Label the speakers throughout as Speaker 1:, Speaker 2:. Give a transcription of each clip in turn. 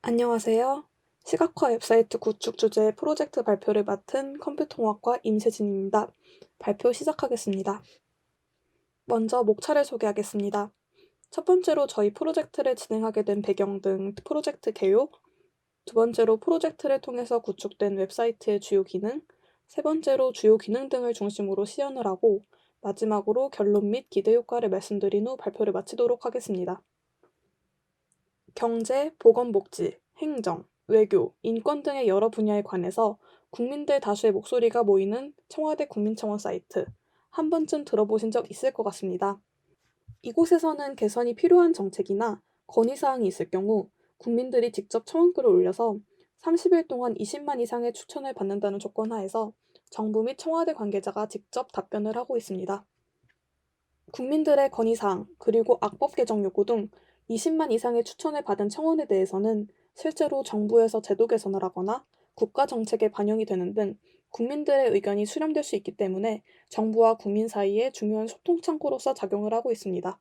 Speaker 1: 안녕하세요. 시각화 웹사이트 구축 주제 프로젝트 발표를 맡은 컴퓨통합과 임세진입니다. 발표 시작하겠습니다. 먼저 목차를 소개하겠습니다. 첫 번째로 저희 프로젝트를 진행하게 된 배경 등 프로젝트 개요, 두 번째로 프로젝트를 통해서 구축된 웹사이트의 주요 기능, 세 번째로 주요 기능 등을 중심으로 시연을 하고 마지막으로 결론 및 기대 효과를 말씀드린 후 발표를 마치도록 하겠습니다. 경제, 보건복지, 행정, 외교, 인권 등의 여러 분야에 관해서 국민들 다수의 목소리가 모이는 청와대 국민청원 사이트, 한 번쯤 들어보신 적 있을 것 같습니다. 이곳에서는 개선이 필요한 정책이나 건의사항이 있을 경우 국민들이 직접 청원글을 올려서 30일 동안 20만 이상의 추천을 받는다는 조건 하에서 정부 및 청와대 관계자가 직접 답변을 하고 있습니다. 국민들의 건의사항, 그리고 악법 개정 요구 등 20만 이상의 추천을 받은 청원에 대해서는 실제로 정부에서 제도 개선을 하거나 국가 정책에 반영이 되는 등 국민들의 의견이 수렴될 수 있기 때문에 정부와 국민 사이에 중요한 소통 창구로서 작용을 하고 있습니다.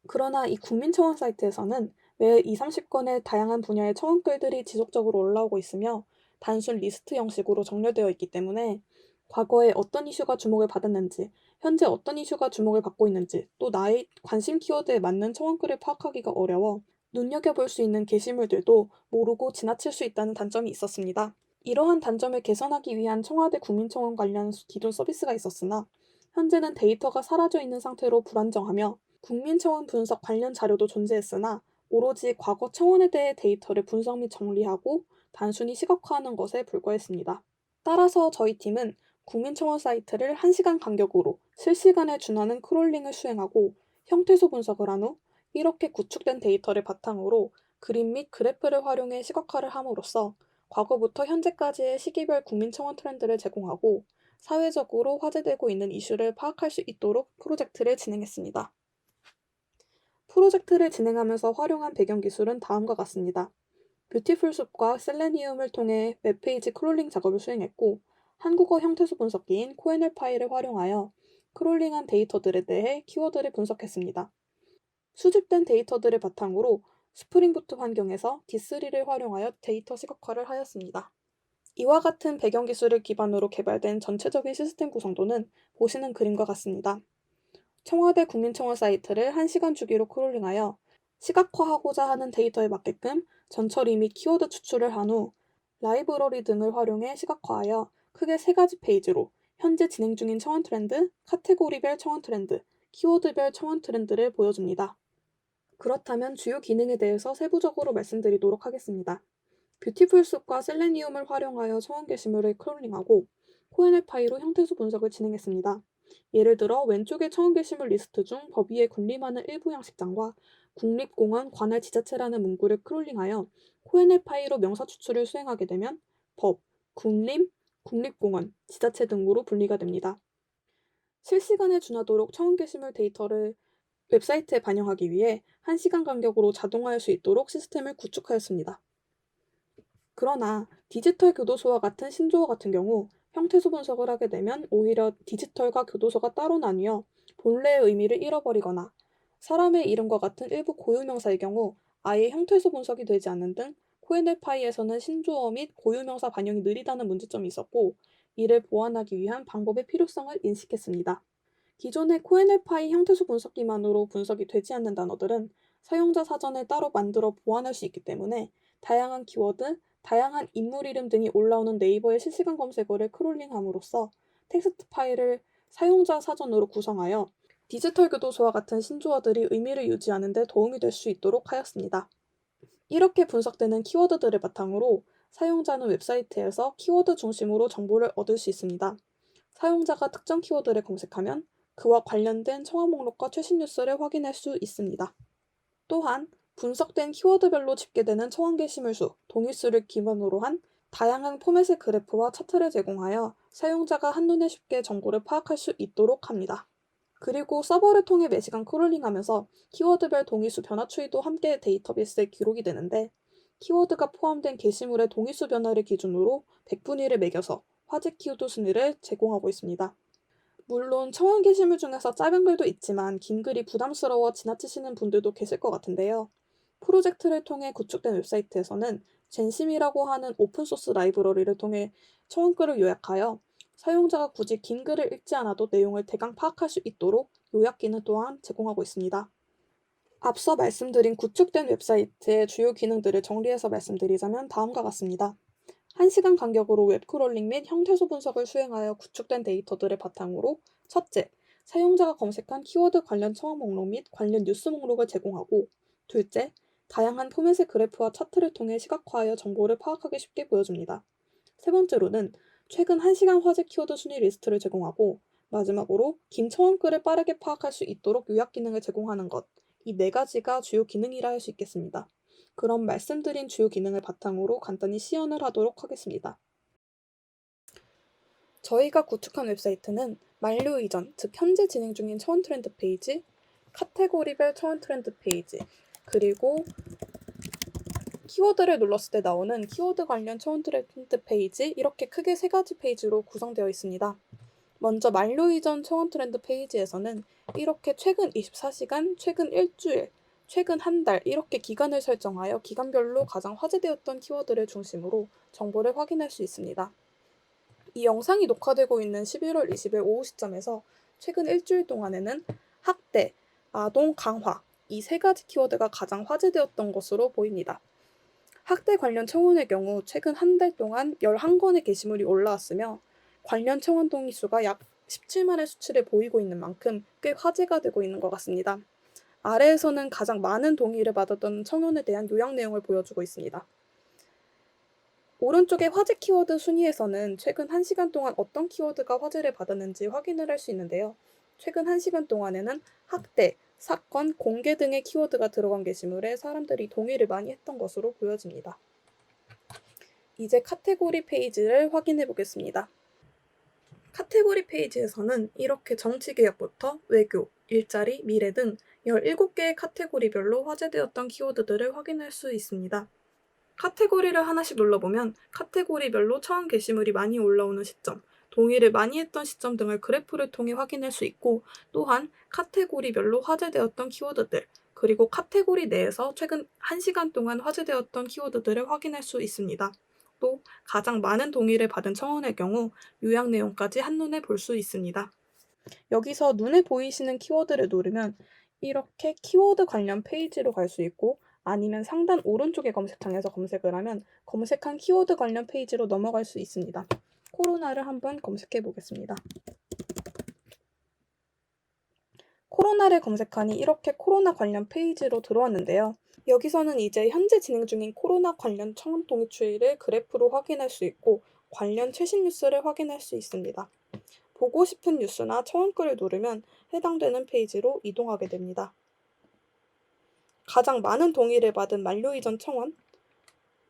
Speaker 1: 그러나 이 국민청원 사이트에서는 매 20-30건의 다양한 분야의 청원글들이 지속적으로 올라오고 있으며 단순 리스트 형식으로 정렬되어 있기 때문에 과거에 어떤 이슈가 주목을 받았는지, 현재 어떤 이슈가 주목을 받고 있는지, 또 나의 관심 키워드에 맞는 청원글을 파악하기가 어려워 눈여겨볼 수 있는 게시물들도 모르고 지나칠 수 있다는 단점이 있었습니다. 이러한 단점을 개선하기 위한 청와대 국민청원 관련 기존 서비스가 있었으나 현재는 데이터가 사라져 있는 상태로 불안정하며 국민청원 분석 관련 자료도 존재했으나 오로지 과거 청원에 대해 데이터를 분석 및 정리하고 단순히 시각화하는 것에 불과했습니다. 따라서 저희 팀은 국민청원 사이트를 1시간 간격으로 실시간에 준하는 크롤링을 수행하고 형태소 분석을 한 후 이렇게 구축된 데이터를 바탕으로 그림 및 그래프를 활용해 시각화를 함으로써 과거부터 현재까지의 시기별 국민청원 트렌드를 제공하고 사회적으로 화제되고 있는 이슈를 파악할 수 있도록 프로젝트를 진행했습니다. 프로젝트를 진행하면서 활용한 배경 기술은 다음과 같습니다. 뷰티풀숲과 셀레니움을 통해 웹페이지 크롤링 작업을 수행했고, 한국어 형태소 분석기인 코엔엘 파일을 활용하여 크롤링한 데이터들에 대해 키워드를 분석했습니다. 수집된 데이터들을 바탕으로 스프링부트 환경에서 D3를 활용하여 데이터 시각화를 하였습니다. 이와 같은 배경 기술을 기반으로 개발된 전체적인 시스템 구성도는 보시는 그림과 같습니다. 청와대 국민청원 사이트를 1시간 주기로 크롤링하여 시각화하고자 하는 데이터에 맞게끔 전처리 및 키워드 추출을 한 후 라이브러리 등을 활용해 시각화하여 크게 3가지 페이지로 현재 진행 중인 청원 트렌드, 카테고리별 청원 트렌드, 키워드별 청원 트렌드를 보여줍니다. 그렇다면 주요 기능에 대해서 세부적으로 말씀드리도록 하겠습니다. 뷰티풀숲과 셀레니움을 활용하여 청원 게시물을 크롤링하고 코엔엘파이로 형태소 분석을 진행했습니다. 예를 들어 왼쪽의 청원 게시물 리스트 중 법 위에 군림하는 일부 양식장과 국립공원 관할 지자체라는 문구를 크롤링하여 코엔엘파이로 명사 추출을 수행하게 되면 법, 군림, 국립공원, 지자체 등으로 분리가 됩니다. 실시간에 준하도록 청원 게시물 데이터를 웹사이트에 반영하기 위해 1시간 간격으로 자동화할 수 있도록 시스템을 구축하였습니다. 그러나 디지털 교도소와 같은 신조어 같은 경우 형태소 분석을 하게 되면 오히려 디지털과 교도소가 따로 나뉘어 본래의 의미를 잃어버리거나 사람의 이름과 같은 일부 고유명사의 경우 아예 형태소 분석이 되지 않는 등 코엔엘파이에서는 신조어 및 고유명사 반영이 느리다는 문제점이 있었고, 이를 보완하기 위한 방법의 필요성을 인식했습니다. 기존의 코엔엘파이 형태소 분석기만으로 분석이 되지 않는 단어들은 사용자 사전을 따로 만들어 보완할 수 있기 때문에 다양한 키워드, 다양한 인물 이름 등이 올라오는 네이버의 실시간 검색어를 크롤링함으로써 텍스트 파일을 사용자 사전으로 구성하여 디지털 교도소와 같은 신조어들이 의미를 유지하는 데 도움이 될 수 있도록 하였습니다. 이렇게 분석되는 키워드들을 바탕으로 사용자는 웹사이트에서 키워드 중심으로 정보를 얻을 수 있습니다. 사용자가 특정 키워드를 검색하면 그와 관련된 청원 목록과 최신 뉴스를 확인할 수 있습니다. 또한 분석된 키워드별로 집계되는 청원 게시물 수, 동의수를 기반으로 한 다양한 포맷의 그래프와 차트를 제공하여 사용자가 한눈에 쉽게 정보를 파악할 수 있도록 합니다. 그리고 서버를 통해 매시간 크롤링하면서 키워드별 동의수 변화 추이도 함께 데이터베이스에 기록이 되는데, 키워드가 포함된 게시물의 동의수 변화를 기준으로 100분위 1을 매겨서 화제 키워드 순위를 제공하고 있습니다. 물론 청원 게시물 중에서 짧은 글도 있지만 긴 글이 부담스러워 지나치시는 분들도 계실 것 같은데요. 프로젝트를 통해 구축된 웹사이트에서는 젠심이라고 하는 오픈소스 라이브러리를 통해 청원글을 요약하여 사용자가 굳이 긴 글을 읽지 않아도 내용을 대강 파악할 수 있도록 요약 기능 또한 제공하고 있습니다. 앞서 말씀드린 구축된 웹사이트의 주요 기능들을 정리해서 말씀드리자면 다음과 같습니다. 1시간 간격으로 웹크롤링 및 형태소 분석을 수행하여 구축된 데이터들을 바탕으로 첫째, 사용자가 검색한 키워드 관련 청원 목록 및 관련 뉴스 목록을 제공하고 둘째, 다양한 포맷의 그래프와 차트를 통해 시각화하여 정보를 파악하기 쉽게 보여줍니다. 세 번째로는 최근 1시간 화제 키워드 순위 리스트를 제공하고 마지막으로 긴 청원글을 빠르게 파악할 수 있도록 요약 기능을 제공하는 것, 이 네 가지가 주요 기능이라 할 수 있겠습니다. 그럼 말씀드린 주요 기능을 바탕으로 간단히 시연을 하도록 하겠습니다. 저희가 구축한 웹사이트는 만료 이전, 즉 현재 진행 중인 청원 트렌드 페이지, 카테고리별 청원 트렌드 페이지, 그리고 키워드를 눌렀을 때 나오는 키워드 관련 청원 트렌드 페이지, 이렇게 크게 세 가지 페이지로 구성되어 있습니다. 먼저 만료 이전 청원 트렌드 페이지에서는 이렇게 최근 24시간, 최근 일주일, 최근 한 달 이렇게 기간을 설정하여 기간별로 가장 화제되었던 키워드를 중심으로 정보를 확인할 수 있습니다. 이 영상이 녹화되고 있는 11월 20일 오후 시점에서 최근 일주일 동안에는 학대, 아동 강화 이 세 가지 키워드가 가장 화제되었던 것으로 보입니다. 학대 관련 청원의 경우 최근 한 달 동안 11건의 게시물이 올라왔으며 관련 청원 동의 수가 약 17만의 수치를 보이고 있는 만큼 꽤 화제가 되고 있는 것 같습니다. 아래에서는 가장 많은 동의를 받았던 청원에 대한 요약 내용을 보여주고 있습니다. 오른쪽의 화제 키워드 순위에서는 최근 1시간 동안 어떤 키워드가 화제를 받았는지 확인을 할 수 있는데요. 최근 1시간 동안에는 학대, 사건, 공개 등의 키워드가 들어간 게시물에 사람들이 동의를 많이 했던 것으로 보여집니다. 이제 카테고리 페이지를 확인해 보겠습니다. 카테고리 페이지에서는 이렇게 정치개혁부터 외교, 일자리, 미래 등 17개의 카테고리별로 화제되었던 키워드들을 확인할 수 있습니다. 카테고리를 하나씩 눌러보면 카테고리별로 청원 게시물이 많이 올라오는 시점, 동의를 많이 했던 시점 등을 그래프를 통해 확인할 수 있고 또한 카테고리별로 화제되었던 키워드들, 그리고 카테고리 내에서 최근 1시간 동안 화제되었던 키워드들을 확인할 수 있습니다. 또 가장 많은 동의를 받은 청원의 경우 요약 내용까지 한눈에 볼 수 있습니다. 여기서 눈에 보이시는 키워드를 누르면 이렇게 키워드 관련 페이지로 갈 수 있고 아니면 상단 오른쪽의 검색창에서 검색을 하면 검색한 키워드 관련 페이지로 넘어갈 수 있습니다. 코로나를 한번 검색해 보겠습니다. 코로나를 검색하니 이렇게 코로나 관련 페이지로 들어왔는데요. 여기서는 이제 현재 진행 중인 코로나 관련 청원 동의 추이를 그래프로 확인할 수 있고 관련 최신 뉴스를 확인할 수 있습니다. 보고 싶은 뉴스나 청원글을 누르면 해당되는 페이지로 이동하게 됩니다. 가장 많은 동의를 받은 만료 이전 청원,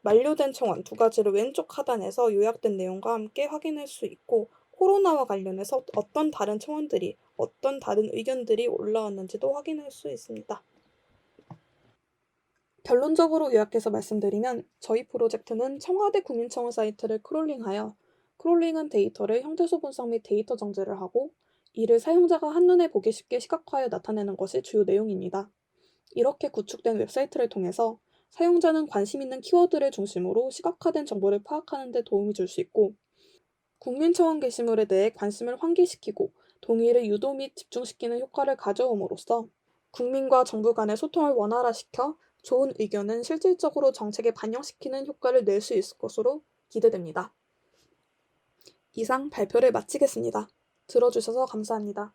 Speaker 1: 만료된 청원 두 가지를 왼쪽 하단에서 요약된 내용과 함께 확인할 수 있고 코로나와 관련해서 어떤 다른 청원들이, 어떤 다른 의견들이 올라왔는지도 확인할 수 있습니다. 결론적으로 요약해서 말씀드리면 저희 프로젝트는 청와대 국민청원 사이트를 크롤링하여 크롤링한 데이터를 형태소 분석 및 데이터 정제를 하고 이를 사용자가 한눈에 보기 쉽게 시각화하여 나타내는 것이 주요 내용입니다. 이렇게 구축된 웹사이트를 통해서 사용자는 관심 있는 키워드를 중심으로 시각화된 정보를 파악하는 데 도움이 줄 수 있고 국민청원 게시물에 대해 관심을 환기시키고 동의를 유도 및 집중시키는 효과를 가져옴으로써 국민과 정부 간의 소통을 원활화시켜 좋은 의견은 실질적으로 정책에 반영시키는 효과를 낼 수 있을 것으로 기대됩니다. 이상 발표를 마치겠습니다. 들어주셔서 감사합니다.